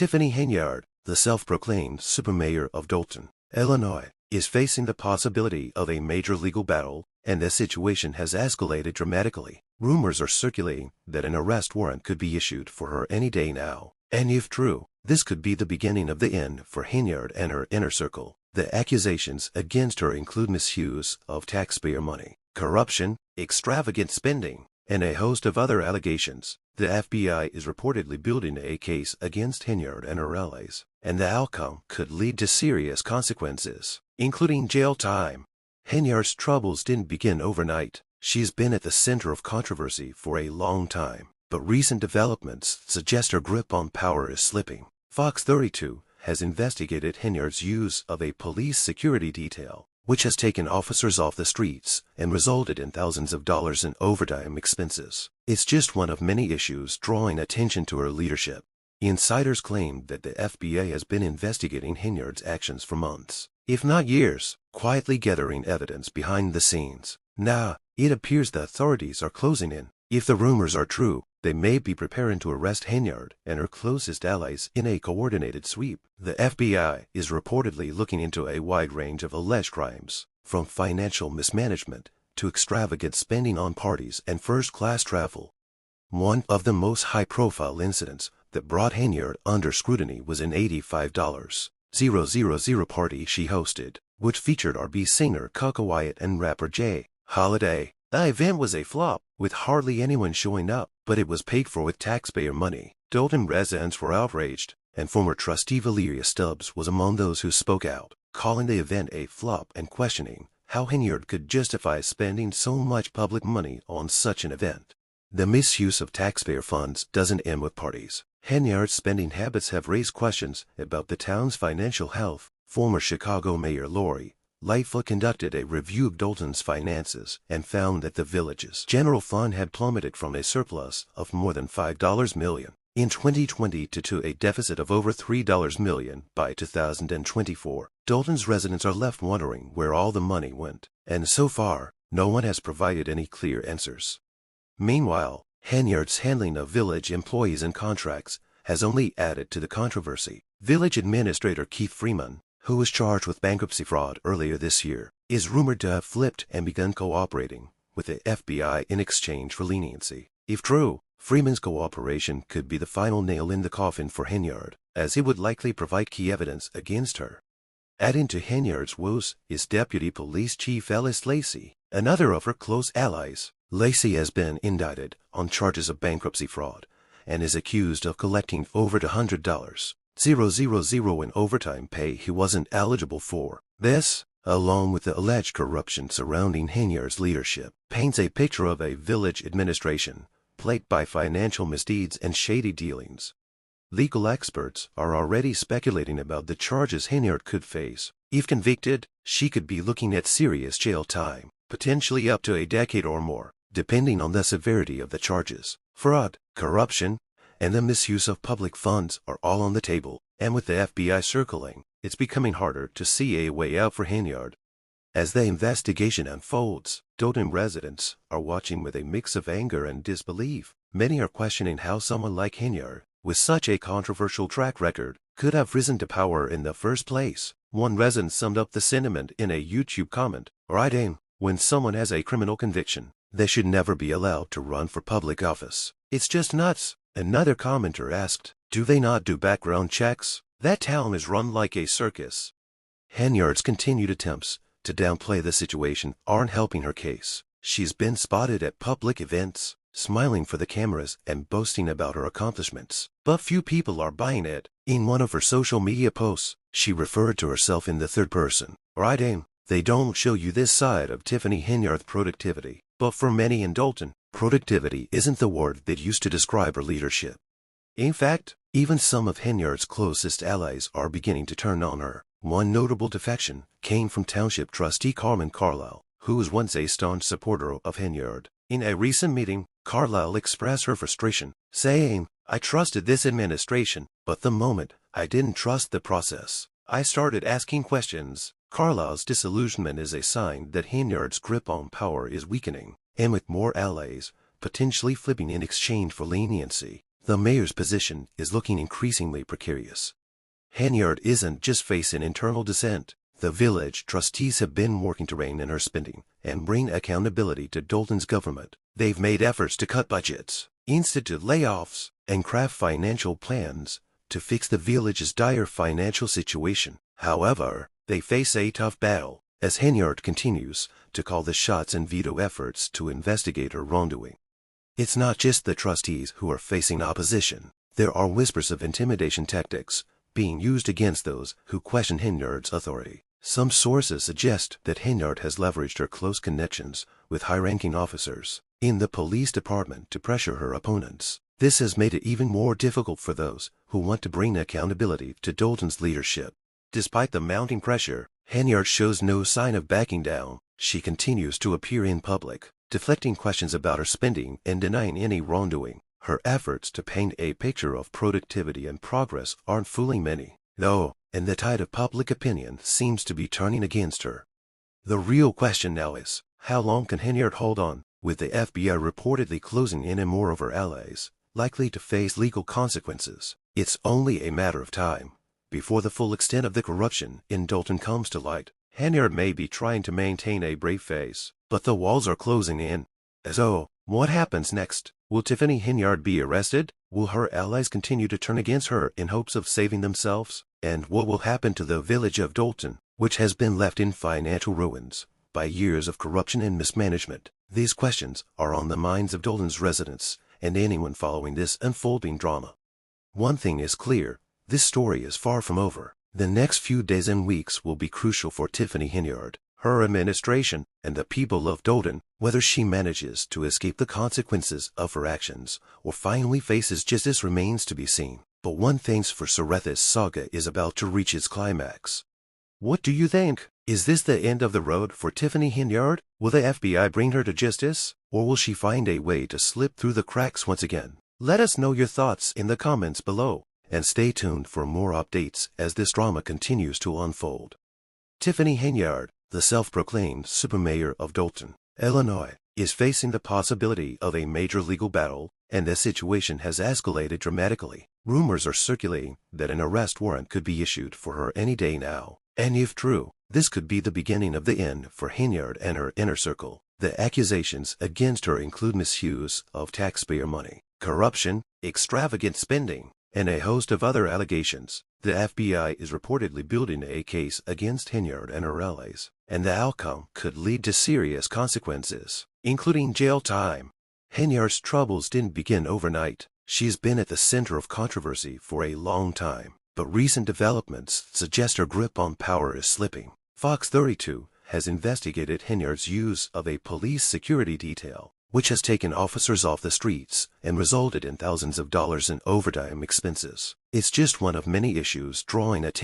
Tiffany Henyard, the self-proclaimed supermayor of Dolton, Illinois, is facing the possibility of a major legal battle, and the situation has escalated dramatically. Rumors are circulating that an arrest warrant could be issued for her any day now. And if true, this could be the beginning of the end for Henyard and her inner circle. The accusations against her include misuse of taxpayer money, corruption, extravagant spending, and a host of other allegations. The FBI is reportedly building a case against Henyard and her allies, and the outcome could lead to serious consequences, including jail time. Henyard's troubles didn't begin overnight. She's been at the center of controversy for a long time, but recent developments suggest her grip on power is slipping. Fox 32 has investigated Henyard's use of a police security detail, which has taken officers off the streets and resulted in thousands of dollars in overtime expenses. It's just one of many issues drawing attention to her leadership. Insiders claim that the FBI has been investigating Henyard's actions for months, if not years, quietly gathering evidence behind the scenes. Now, it appears the authorities are closing in. If the rumors are true, they may be preparing to arrest Henyard and her closest allies in a coordinated sweep. The FBI is reportedly looking into a wide range of alleged crimes, from financial mismanagement to extravagant spending on parties and first-class travel. One of the most high-profile incidents that brought Henyard under scrutiny was an $85,000 party she hosted, which featured R&B singer Coco Wyatt and rapper Jay Holiday. The event was a flop, with hardly anyone showing up, but it was paid for with taxpayer money. Dolton residents were outraged, and former trustee Valeria Stubbs was among those who spoke out, calling the event a flop and questioning how Henyard could justify spending so much public money on such an event. The misuse of taxpayer funds doesn't end with parties. Henyard's spending habits have raised questions about the town's financial health. Former Chicago Mayor Lori Lightfoot conducted a review of Dolton's finances and found that the village's general fund had plummeted from a surplus of more than $5 million in 2020 to a deficit of over $3 million by 2024. Dolton's residents are left wondering where all the money went, and so far, no one has provided any clear answers. Meanwhile, Henyard's handling of village employees and contracts has only added to the controversy. Village Administrator Keith Freeman, who was charged with bankruptcy fraud earlier this year, is rumored to have flipped and begun cooperating with the FBI in exchange for leniency. If true, Freeman's cooperation could be the final nail in the coffin for Henyard, as it would likely provide key evidence against her. Adding to Henyard's woes is Deputy Police Chief Ellis Lacey, another of her close allies. Lacey has been indicted on charges of bankruptcy fraud and is accused of collecting over $100,000 in overtime pay he wasn't eligible for. This, along with the alleged corruption surrounding Henyard's leadership, paints a picture of a village administration plagued by financial misdeeds and shady dealings. Legal experts are already speculating about the charges Henyard could face. If convicted, she could be looking at serious jail time, potentially up to a decade or more, depending on the severity of the charges. Fraud, corruption, and the misuse of public funds are all on the table, and with the FBI circling, it's becoming harder to see a way out for Henyard. As the investigation unfolds, Dolton residents are watching with a mix of anger and disbelief. Many are questioning how someone like Henyard, with such a controversial track record, could have risen to power in the first place. One resident summed up the sentiment in a YouTube comment: "Right aim, when someone has a criminal conviction, they should never be allowed to run for public office. It's just nuts." Another commenter asked, "Do they not do background checks? That town is run like a circus." Henyard's continued attempts to downplay the situation aren't helping her case. She's been spotted at public events, smiling for the cameras and boasting about her accomplishments, but few people are buying it. In one of her social media posts, she referred to herself in the third person. "Right aim, they don't show you this side of Tiffany Henyard's productivity." But for many in Dolton, productivity isn't the word that used to describe her leadership. In fact, even some of Henyard's closest allies are beginning to turn on her. One notable defection came from Township Trustee Carmen Carlisle, who was once a staunch supporter of Henyard. In a recent meeting, Carlisle expressed her frustration, saying, "I trusted this administration, but the moment I didn't trust the process, I started asking questions." Carlisle's disillusionment is a sign that Henyard's grip on power is weakening, and with more allies potentially flipping in exchange for leniency, the mayor's position is looking increasingly precarious. Henyard isn't just facing internal dissent. The village trustees have been working to rein in her spending and bring accountability to Dalton's government. They've made efforts to cut budgets, institute layoffs, and craft financial plans to fix the village's dire financial situation. However, they face a tough battle as Henyard continues to call the shots and veto efforts to investigate her wrongdoing. It's not just the trustees who are facing opposition. There are whispers of intimidation tactics being used against those who question Henyard's authority. Some sources suggest that Henyard has leveraged her close connections with high-ranking officers in the police department to pressure her opponents. This has made it even more difficult for those who want to bring accountability to Dalton's leadership. Despite the mounting pressure, Henyard shows no sign of backing down. She continues to appear in public, deflecting questions about her spending and denying any wrongdoing. Her efforts to paint a picture of productivity and progress aren't fooling many, though, and the tide of public opinion seems to be turning against her. The real question now is, how long can Henyard hold on, with the FBI reportedly closing in on more of her allies, likely to face legal consequences? It's only a matter of time before the full extent of the corruption in Dalton comes to light. Henyard may be trying to maintain a brave face, but the walls are closing in. So, what happens next? Will Tiffany Henyard be arrested? Will her allies continue to turn against her in hopes of saving themselves? And what will happen to the village of Dalton, which has been left in financial ruins by years of corruption and mismanagement? These questions are on the minds of Dalton's residents and anyone following this unfolding drama. One thing is clear, this story is far from over. The next few days and weeks will be crucial for Tiffany Henyard, her administration, and the people of Dalton. Whether she manages to escape the consequences of her actions or finally faces justice remains to be seen. But one thing's for sure, this saga is about to reach its climax. What do you think? Is this the end of the road for Tiffany Henyard? Will the FBI bring her to justice, or will she find a way to slip through the cracks once again? Let us know your thoughts in the comments below, and stay tuned for more updates as this drama continues to unfold. Tiffany Henyard, the self-proclaimed supermayor of Dalton, Illinois, is facing the possibility of a major legal battle, and the situation has escalated dramatically. Rumors are circulating that an arrest warrant could be issued for her any day now. And if true, this could be the beginning of the end for Henyard and her inner circle. The accusations against her include misuse of taxpayer money, corruption, extravagant spending, and a host of other allegations. The FBI is reportedly building a case against Henyard and her allies, and the outcome could lead to serious consequences, including jail time. Henyard's troubles didn't begin overnight. She's been at the center of controversy for a long time, but recent developments suggest her grip on power is slipping. Fox 32 has investigated Henyard's use of a police security detail, which has taken officers off the streets and resulted in thousands of dollars in overtime expenses. It's just one of many issues drawing attention